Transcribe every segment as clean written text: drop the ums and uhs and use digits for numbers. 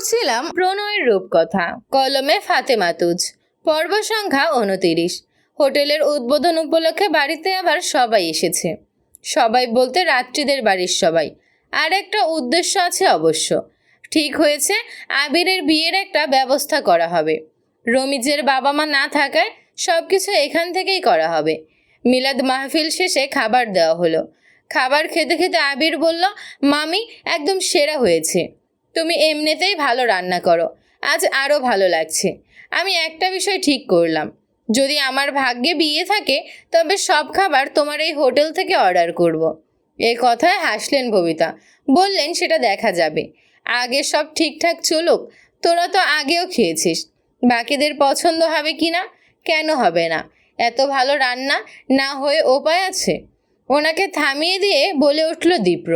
পড়ছিলাম প্রণয়ের রূপকথা, কলমে ফাতেমা তুজ, পর্ব সংখ্যা 29। হোটেলের উদ্বোধন উপলক্ষে বাড়িতে আবার সবাই এসেছে। সবাই বলতে রাত্রিদের বাড়ির সবাই। আর একটা উদ্দেশ্য আছে অবশ্য। ঠিক হয়েছে আবিরের বিয়ের একটা ব্যবস্থা করা হবে। রমিজের বাবা মা না থাকায় সবকিছু এখান থেকেই করা হবে। মিলাদ মাহফিল শেষে খাবার দেওয়া হলো। খাবার খেতে খেতে আবির বলল, মামি একদম সেরা হয়েছে। তুমি এমনিতেই ভালো রান্না করো, আজ আরও ভালো লাগছে। আমি একটা বিষয় ঠিক করলাম, যদি আমার ভাগ্যে বিয়ে থাকে তবে সব খাবার তোমার এই হোটেল থেকে অর্ডার করব। এই কথায় হাসলেন ববিতা, বললেন সেটা দেখা যাবে, আগে সব ঠিকঠাক চলুক। তোরা তো আগেও খেয়েছিস, বাকিদের পছন্দ হবে কি না? কেন হবে না? এত ভালো রান্না না হয়ে উপায় আছে? ওনাকে থামিয়ে দিয়ে বলে উঠল দীপ্র।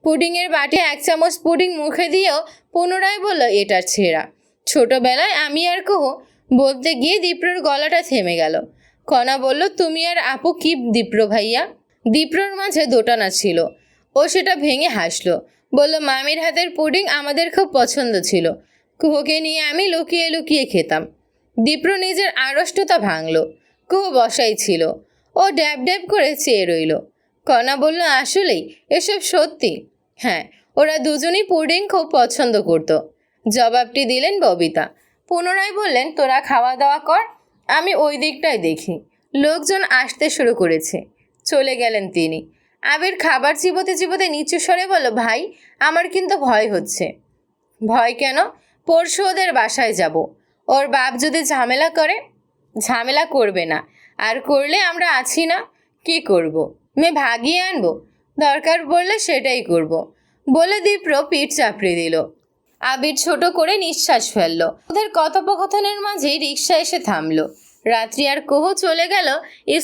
পুডিংয়ের বাটি 1 চামচ পুডিং মুখে দিয়েও পুনরায় বলল, এটা ছেঁড়া। ছোটবেলায় আমি আর কুহু বলতে গিয়ে দীপ্রর গলাটা থেমে গেল। কণা বলল, তুমি আর আপু কি দীপ্র ভাইয়া? দীপ্রর মাঝে দোটানা ছিল। ও সেটা ভেঙে হাসলো, বলল, মামির হাতের পুডিং আমাদের খুব পছন্দ ছিল। কুহুকে নিয়ে আমি লুকিয়ে লুকিয়ে খেতাম। দীপ্র নিজের আড়ষ্টতা ভাঙল। কুহু বসাই ছিল। ও ড্যাব ড্যাব করে চেয়ে রইল। কণা বলল, আসলেই এসব সত্যি? হ্যাঁ, ওরা দুজনই পুডিং খুব পছন্দ করত। জবাবটি দিলেন ববিতা। পুনরায় বললেন, তোরা খাওয়া দাওয়া কর, আমি ওই দিকটাই দেখি। লোকজন আসতে শুরু করেছে। চলে গেলেন তিনি। আবির খাবার চিবোতে চিবোতে নিচু স্বরে বলল, ভাই আমার কিন্তু ভয় হচ্ছে। ভয় কেন? পরশু ওদের বাসায় যাব। ওর বাপ যদি ঝামেলা করে? ঝামেলা করবে না, আর করলে আমরা আছি না, কি করব? মেয়ে ভাগিয়ে আনবো? দরকার পড়লে সেটাই করব, বলে দীপ্র পিঠ চাপড়ে দিল। আবির ছোট করে নিঃশ্বাস ফেলল। ওদের কথোপকথনের মাঝেই রিক্সা এসে থামলো। রাত্রি আর কুহু চলে গেল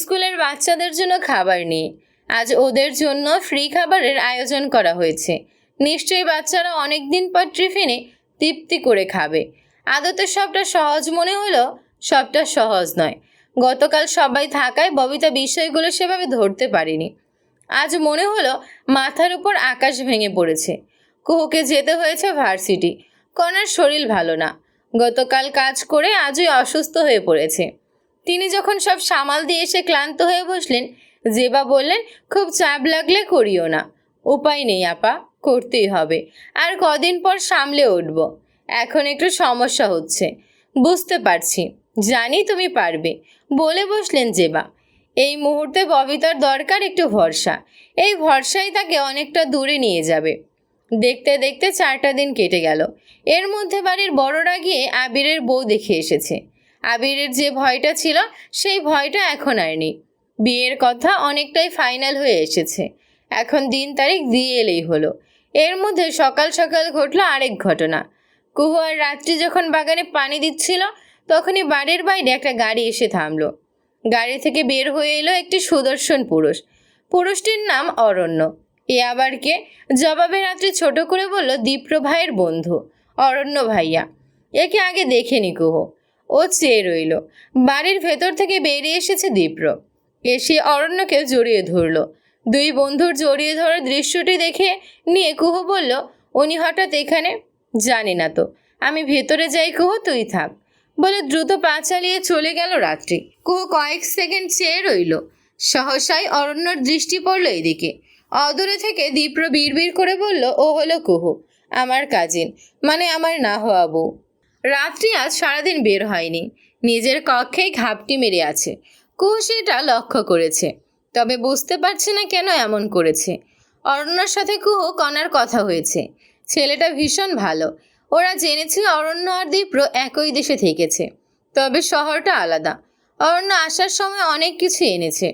স্কুলের বাচ্চাদের জন্য খাবার নিয়ে। আজ ওদের জন্য ফ্রি খাবারের আয়োজন করা হয়েছে। নিশ্চয়ই বাচ্চারা অনেকদিন পর টিফিনে তৃপ্তি করে খাবে। আদতে সবটা সহজ মনে হলো, সবটা সহজ নয়। গতকাল সবাই থাকায় ববিতা বিষয়গুলো সেভাবে ধরতে পারেনি। আজ মনে হলো মাথার উপর আকাশ ভেঙে পড়েছে। কুহুকে যেতে হয়েছে ভার্সিটি। কণার শরীর ভালো না, গতকাল কাজ করে আজই অসুস্থ হয়ে পড়েছে। তিনি যখন সব সামাল দিয়ে এসে ক্লান্ত হয়ে বসলেন, জেবা বললেন, খুব চাপ লাগলে করিও না। উপায় নেই আপা, করতেই হবে। আর কদিন পর সামলে উঠব। এখন একটু সমস্যা হচ্ছে, বুঝতে পারছি। জানি তুমি পারবে, বলে বসলেন জেবা। এই মুহূর্তে ববিতার দরকার একটু ভরসা। এই ভরসাই তাকে অনেকটা দূরে নিয়ে যাবে। দেখতে দেখতে 4টা দিন কেটে গেল। এর মধ্যে বাড়ির বড়রা গিয়ে আবিরের বউ দেখে এসেছে। আবিরের যে ভয়টা ছিল সেই ভয়টা এখন আর নেই। বিয়ের কথা অনেকটাই ফাইনাল হয়ে এসেছে। এখন দিন তারিখ দিয়ে এলেই হলো। এর মধ্যে সকাল সকাল ঘটল আরেক ঘটনা। কুহু আর রাত্রি যখন বাগানে পানি দিচ্ছিল তখনই বাড়ির বাইরে একটা গাড়ি এসে থামলো। গাড়ি থেকে বের হয়ে এলো একটি সুদর্শন পুরুষ। পুরুষটির নাম অরণ্য। এ আবার কে? জবাবে রাত্রি ছোট করে বলল, দীপ্র ভাইয়ের বন্ধু অরণ্য ভাইয়া। একে আগে দেখেনি কুহু। ও চেয়ে রইল। বাড়ির ভেতর থেকে বেরিয়ে এসেছে দীপ্র। এসে অরণ্যকে জড়িয়ে ধরল। দুই বন্ধুর জড়িয়ে ধরার দৃশ্যটি দেখে নিয়ে কুহু বলল, উনি হঠাৎ এখানে? জানি না তো, আমি ভেতরে যাই কুহু, তুই থাক, বলে দ্রুত পা চালিয়ে চলে গেল রাত্রি। কুহু কয়েক সেকেন্ড চেয়ে রইল। সহসাই অরণ্যর দৃষ্টি পড়ল এদিকে। অদূরে থেকে দীপ্র বিড়বিড় করে বলল, ও হলো কুহু, আমার কাজিন, মানে আমার না হওয়া বউ। রাত্রি আজ সারাদিন বের হয়নি, নিজের কক্ষেই ঘাপটি মেরে আছে। কুহু সেটা লক্ষ্য করেছে, তবে বুঝতে পারছে না কেন এমন করেছে। অরণ্যর সাথে কুহু কণার কথা হয়েছে। ছেলেটা ভীষণ ভালো। ওরা জেনেছে অরণ্য আর দীপ্র একই দেশে থেকেছে, তবে শহরটা আলাদা। অরণ্য আসার সময় অনেক কিছু এনেছে।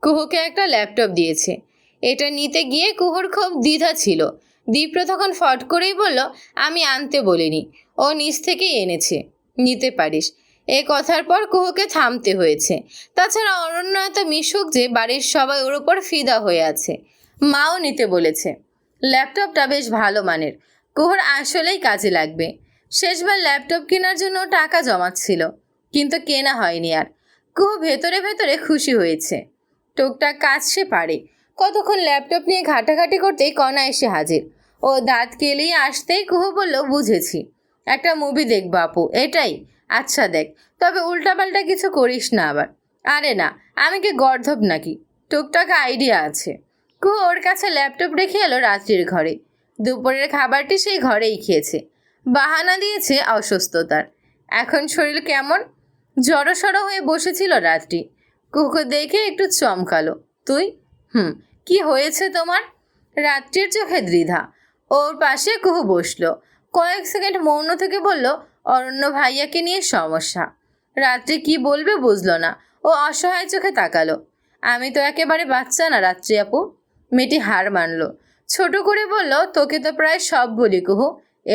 কুহুকে একটা ল্যাপটপ দিয়েছে। এটা নিতে গিয়ে কুহুর খুব দ্বিধা ছিল। দীপ্র তখন ফট করেই বলল, আমি আনতে বলিনি, ও নিজ থেকেই এনেছে, নিতে পারিস। এ কথার পর কুহুকে থামতে হয়েছে। তাছাড়া অরণ্য এত মিশুক যে বাড়ির সবাই ওর উপর ফিদা হয়ে আছে। মাও নিতে বলেছে। ল্যাপটপটা বেশ ভালো মানের, কুহুর আসলেই কাজে লাগবে। শেষবার ল্যাপটপ কেনার জন্য টাকা জমাচ্ছিল, কিন্তু কেনা হয়নি আর। কুহু ভেতরে ভেতরে খুশি হয়েছে। টুকটাক কাজ সে পারে। কতক্ষণ ল্যাপটপ নিয়ে ঘাটাঘাটি করতেই কণা এসে হাজির। ও দাঁত কেলিয়ে আসতেই কুহু বলল, বুঝেছি, একটা মুভি দেখবো আপু, এটাই? আচ্ছা দেখ, তবে উল্টাপাল্টা কিছু করিস না আবার। আরে না, আমি কি গর্ধব নাকি? টুকটাক আইডিয়া আছে। কুহু ওর কাছে ল্যাপটপ রেখে এলো রাত্রির ঘরে। দুপুরের খাবারটি সেই ঘরেই খেয়েছে। বাহানা দিয়েছে অসুস্থতার। এখন শরীর কেমন? জড়সড় হয়ে বসেছিল রাত্রি। কুহুকে দেখে একটু চমকালো। তুই? কি হয়েছে তোমার? রাত্রির চোখে দ্বিধা। ওর পাশে কুহু বসলো। কয়েক সেকেন্ড মৌন থেকে বলল, অরণ্য ভাইয়াকে নিয়ে সমস্যা। রাত্রি কি বলবে বুঝলো না। ও অসহায় চোখে তাকালো। আমি তো একেবারে বাচ্চা না রাত্রি আপু। মেয়েটি হার মানল। ছোট করে বলল, তোকে তো প্রায় সব বলি কুহু,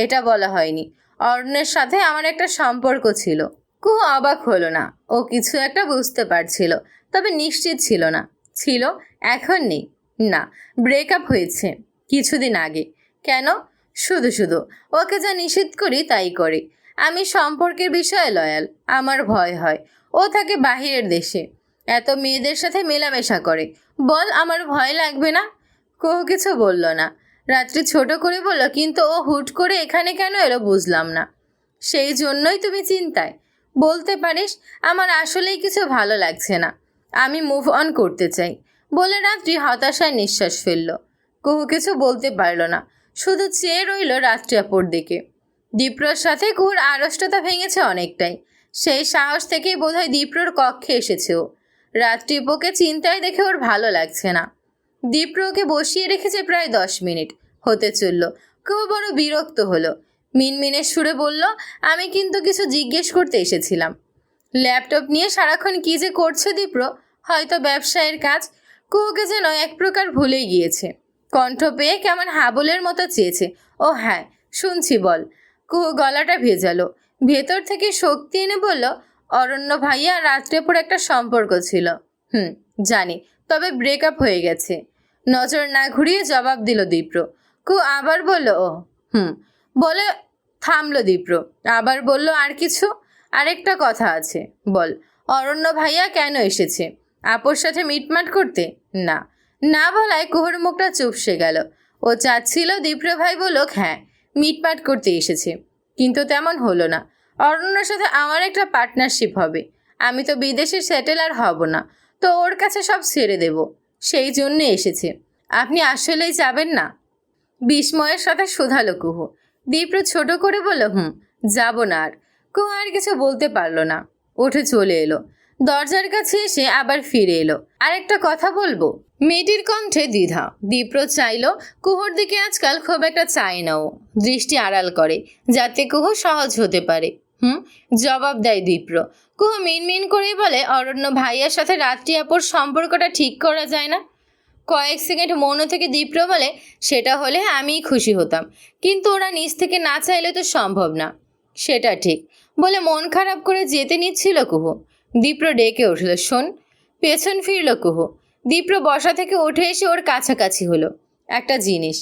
এটা বলা হয়নি। অরণ্যের সাথে আমার একটা সম্পর্ক ছিল। কুহু অবাক হলো না। ও কিছু একটা বুঝতে পারছিল, তবে নিশ্চিত ছিল না। ছিল, এখন নেই। না, ব্রেকআপ হয়েছে কিছুদিন আগে। কেন? শুধু শুধু ওকে যা নিষেধ করি তাই করে। আমি সম্পর্কের বিষয়ে লয়াল। আমার ভয় হয় ও থাকে বাহিরের দেশে, এত মেয়েদের সাথে মেলামেশা করে। বল, আমার ভয় লাগবে না? কুহু কিছু বলল না। রাত্রি ছোট করে বলল, কিন্তু ও হুট করে এখানে কেন এলো বুঝলাম না। সেই জন্যই তুমি চিন্তায়? বলতে পারিস, আমার আসলেই কিছু ভালো লাগছে না। আমি মুভ অন করতে চাই বলে রাত্রি হতাশায় নিঃশ্বাস ফেলল। কুহু কিছু বলতে পারল না, শুধু চেয়ে রইল রাত্রি আপুর দিকে। দীপ্রর সাথে কুহুর আড়ষ্টতা ভেঙেছে অনেকটাই। সেই সাহস থেকেই বোধহয় দীপ্রর কক্ষে এসেছে ও। রাত্রি আপুকে চিন্তায় দেখে ওর ভালো লাগছে না। দীপ্র ওকে বসিয়ে রেখেছে প্রায় 10 মিনিট হতে চলল। কুহু বড় বিরক্ত হলো। মিনমিনের সুরে বলল, আমি কিন্তু কিছু জিজ্ঞেস করতে এসেছিলাম। ল্যাপটপ নিয়ে সারাক্ষণ কী যে করছে দীপ্র, হয়তো ব্যবসায়ের কাজ। কুহুকে যেন এক প্রকার ভুলেই গিয়েছে। কণ্ঠ পেয়ে কেমন হাবলের মতো চেয়েছে। ও হ্যাঁ, শুনছি, বল। কুহু গলাটা ভেজালো। ভেতর থেকে শক্তি এনে বলল, অরণ্য ভাইয়া রাত্রেপুর একটা সম্পর্ক ছিল। জানি, তবে ব্রেকআপ হয়ে গেছে। নজর না ঘুরিয়ে জবাব দিল দীপ্র। কুহু আবার বলল, ও বলে থামলো দীপ্র। আবার বলল, আর কিছু? আরেকটা কথা আছে, বল। অরণ্য ভাইয়া কেন এসেছে? আপুর সাথে মিটমাট করতে? না। না বলায় কুহুর মুখটা চুপসে গেল। ও চাচ্ছিল দীপ্র ভাই বলুক, হ্যাঁ, মিটমাট করতে এসেছে। কিন্তু তেমন হলো না। অরণ্যর সাথে আমার একটা পার্টনারশিপ হবে। আমি তো বিদেশে সেটেল আর হব না, তো ওর কাছে সব ছেড়ে দেব। সেই জন্যে এসেছে। আপনি আসলেই যাবেন না? বিস্ময়ের সাথে শুধালো কুহু। দীপ্র ছোট করে বলল, যাব না আর। কুহু আর কিছু বলতে পারলো না। উঠে চলে এলো। দরজার কাছে এসে আবার ফিরে এলো। আরেকটা কথা বলবো। মেয়েটির কণ্ঠে দ্বিধা। দীপ্র চাইল কুহুর দিকে আজকাল খুব একটা চায় না ও। দৃষ্টি আড়াল করে, যাতে কুহু সহজ হতে পারে। জবাব দেয় দীপ্র। কুহু মিনমিন করেই বলে, অরণ্য ভাইয়ার সাথে রাত্রি আপুর সম্পর্কটা ঠিক করা যায় না? কয়েক সেকেন্ড মৌন থেকে দীপ্র বলে, সেটা হলে আমিই খুশি হতাম, কিন্তু ওরা নিজ থেকে না চাইলে তো সম্ভব না। সেটা ঠিক বলে মন খারাপ করে যেতে নিচ্ছিল কুহু। দীপ্র ডেকে উঠল, শোন। পেছন ফিরল কুহু। দীপ্র বসা থেকে উঠে এসে ওর কাছাকাছি হলো। একটা জিনিস।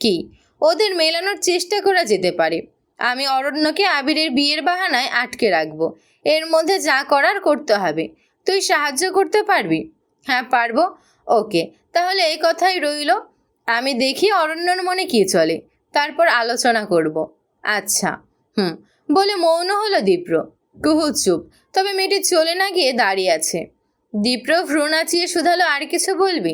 কি? ওদের মেলানোর চেষ্টা করা যেতে পারে। আমি অরণ্যকে আবিরের বিয়ের বাহানায় আটকে রাখবো। এর মধ্যে যা করার করতে হবে। তুই সাহায্য করতে পারবি? হ্যাঁ, পারবো। ওকে, তাহলে এই কথাই রইল। আমি দেখি অরণ্যর মনে কি চলে, তারপর আলোচনা করব। আচ্ছা। বলে মৌন হলো দীপ্র। কুহু চুপ। তবে মেয়েটি চলে না গিয়ে দাঁড়িয়ে আছে। দীপ্র ভ্রু নাচিয়ে শুধালো, আর কিছু বলবি?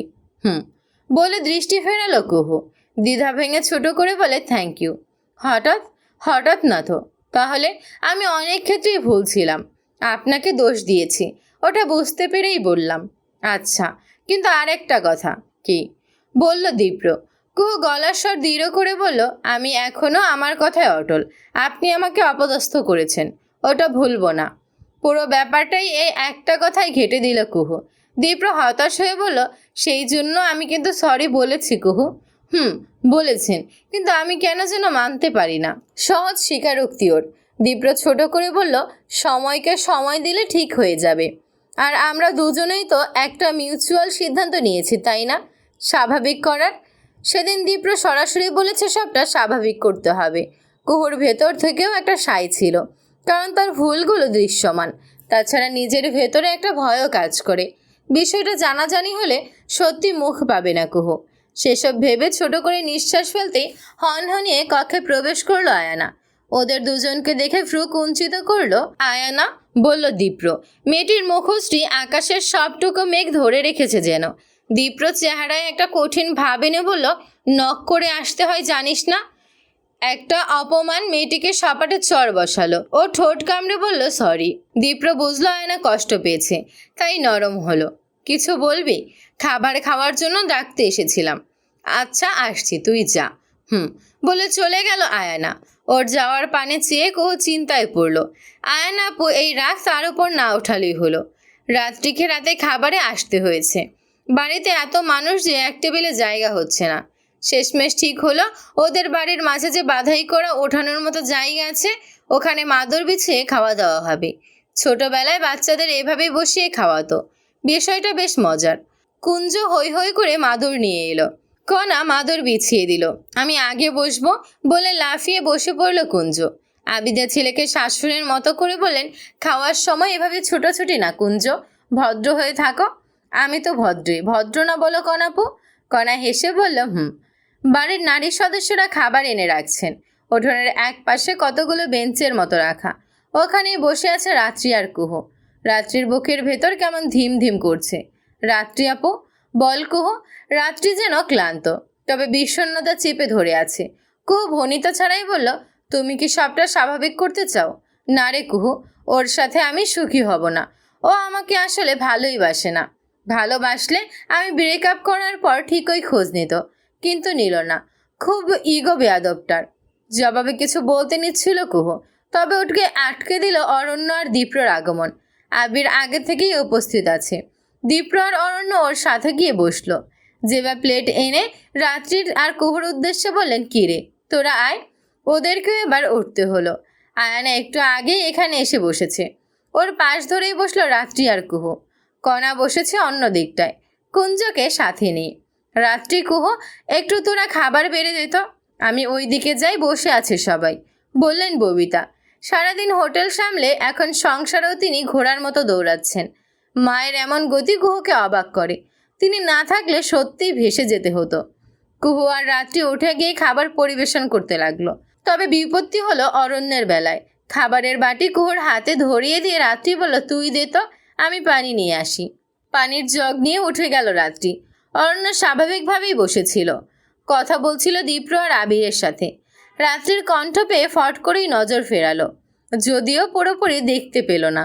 বলে দৃষ্টি ফেরালো কুহু। দ্বিধা ভেঙে ছোট করে বলে, থ্যাংক ইউ। হঠাৎ? হঠাৎ না তো। তাহলে? আমি অনেক ক্ষেত্রেই ভুল ছিলাম, আপনাকে দোষ দিয়েছি, ওটা বুঝতে পেরেই বললাম। আচ্ছা, কিন্তু আরেকটা কথা। কি? বলল দীপ্র। কুহু গলার স্বর দৃঢ় করে বলল, আমি এখনও আমার কথায় অটল। আপনি আমাকে অপদস্থ করেছেন, ওটা ভুলবো না। পুরো ব্যাপারটাই এই একটা কথাই ঘেঁটে দিল কুহু। দীপ্র হতাশ হয়ে বলল, সেই জন্য আমি কিন্তু সরি বলেছি কুহু। বলেছেন, কিন্তু আমি কেন যেন মানতে পারি না। সহজ স্বীকারোক্তি ওর। দীপ্র ছোট করে বলল, সময়কে সময় দিলে ঠিক হয়ে যাবে। আর আমরা দুজনেই তো একটা মিউচুয়াল সিদ্ধান্ত নিয়েছি, তাই না? স্বাভাবিক করার। সেদিন দীপ্র সরাসরি বলেছে সবটা স্বাভাবিক করতে হবে। কুহুর ভেতর থেকেও একটা সাই ছিল, কারণ তার ভুলগুলো দৃশ্যমান। তাছাড়া নিজের ভেতরে একটা ভয়ও কাজ করে। বিষয়টা জানাজানি হলে সত্যি মুখ পাবে না কুহু। সেসব ভেবে ছোট করে নিঃশ্বাস ফেলতেই হনহনিয়ে কক্ষে প্রবেশ করলো আয়ানা। ওদের দুজনকে দেখে ভ্রু কুঞ্চিত করলো আয়ানা, বলল দীপ্র। মেয়েটির মুখশ্রী আকাশের সবটুকু মেঘ ধরে রেখেছে যেন। দীপ্র চেহারায় একটা কঠিন ভাব এনে বলল, নক করে আসতে হয় জানিস না? একটা অপমান মেয়েটিকে সপাটে চড় বসালো। ও ঠোঁট কামড়ে বলল, সরি। দীপ্র বুঝলো আয়না কষ্ট পেয়েছে, তাই নরম হলো। কিছু বলবি? খাবার খাওয়ার জন্য ডাকতে এসেছিলাম। আচ্ছা আসছি, তুই যা। বলে চলে গেল আয়ানা। ওর যাওয়ার পানে চেয়ে কুহু চিন্তায় পড়ল। আয়ানা আপু এই রাগ তার উপর না ওঠালেই হলো। রাত্রিকে রাতে খাবারে আসতে হয়েছে। বাড়িতে এত মানুষ যে এক টেবিলে জায়গা হচ্ছে না। শেষমেশ ঠিক হলো ওদের বাড়ির মাঝে যে বাধাই করা ওঠানোর মতো জায়গা আছে, ওখানে মাদুর বিছিয়ে খাওয়া দাওয়া হবে। ছোটবেলায় বাচ্চাদের এভাবে বসিয়ে খাওয়াতো। বিষয়টা বেশ মজার। কুঞ্জ হৈ হৈ করে মাদুর নিয়ে এলো। কণা মাদুর বিছিয়ে দিল। আমি আগে বসবো বলে লাফিয়ে বসে পড়ল কুঞ্জ। আবিদা ছেলেকে শাশুড়ির মতো করে বললেন, খাওয়ার সময় এভাবে ছুটোছুটি না কুঞ্জ, ভদ্র হয়ে থাকো। আমি তো ভদ্রই, ভদ্র না বলো কণাপু? কণা হেসে বলল, বাড়ির নারী সদস্যরা খাবার এনে রাখছেন। উঠোনের এক পাশে কতগুলো বেঞ্চের মতো রাখা। ওখানেই বসে আছে রাত্রি আর কুহু। রাত্রির বুকের ভেতর কেমন ধিম ধিম করছে। রাত্রি আপু, বল কুহু। রাত্রি যেন ক্লান্ত, তবে বিষণ্ণতা চেপে ধরে আছে। কুহু ভনিতা ছাড়াই বলল, তুমি কি সবটা স্বাভাবিক করতে চাও? না রে কুহু, ওর সাথে আমি সুখী হব না। ও আমাকে আসলে ভালোই বাসে না। ভালোবাসলে আমি ব্রেকআপ করার পর ঠিকই খোঁজ নিত, কিন্তু নিল না। খুব ইগো বেয়াদবটার। জবাবে কিছু বলতে নিচ্ছিল কুহু, তবে ওটকে আটকে দিল অরণ্য আর দীপ্রর আগমন। আবির আগে থেকেই উপস্থিত আছে। দীপ্র আর অরণ্য ওর সাথে গিয়ে বসলো। যেবা প্লেট এনে রাত্রির আর কুহুর উদ্দেশ্যে বললেন, কিরে তোরা আয়। ওদেরকেও এবার উঠতে হলো। আয়ানা একটু আগেই এখানে এসে বসেছে। ওর পাশ ধরেই বসলো রাত্রি আর কুহু। কণা বসেছে অন্য দিকটায়, কুঞ্জকে সাথে নিয়ে। রাত্রি, কুহু, একটু তোরা খাবার বেড়ে দিত, আমি ওই দিকে যাই, বসে আছে সবাই, বললেন ববিতা। সারাদিন হোটেল সামলে এখন সংসারেও তিনি ঘোড়ার মতো দৌড়াচ্ছেন। মায়ের এমন গতি কুহুকে অবাক করে। তিনি না থাকলে সত্যিই ভেসে যেতে হতো। কুহু আর রাত্রি উঠে গিয়ে খাবার পরিবেশন করতে লাগলো। তবে বিপত্তি হলো অরণ্যের বেলায়। খাবারের বাটি কুহুর হাতে ধরিয়ে দিয়ে রাত্রি বলল, তুই দে তো, আমি পানি নিয়ে আসি। পানির জগ নিয়ে উঠে গেল রাত্রি। অরণ্য স্বাভাবিকভাবেই বসেছিল, কথা বলছিল দীপ্র আর আবিরের সাথে। রাত্রির কণ্ঠ পেয়ে ফট করেই নজর ফেরালো, যদিও পুরোপুরি দেখতে পেল না।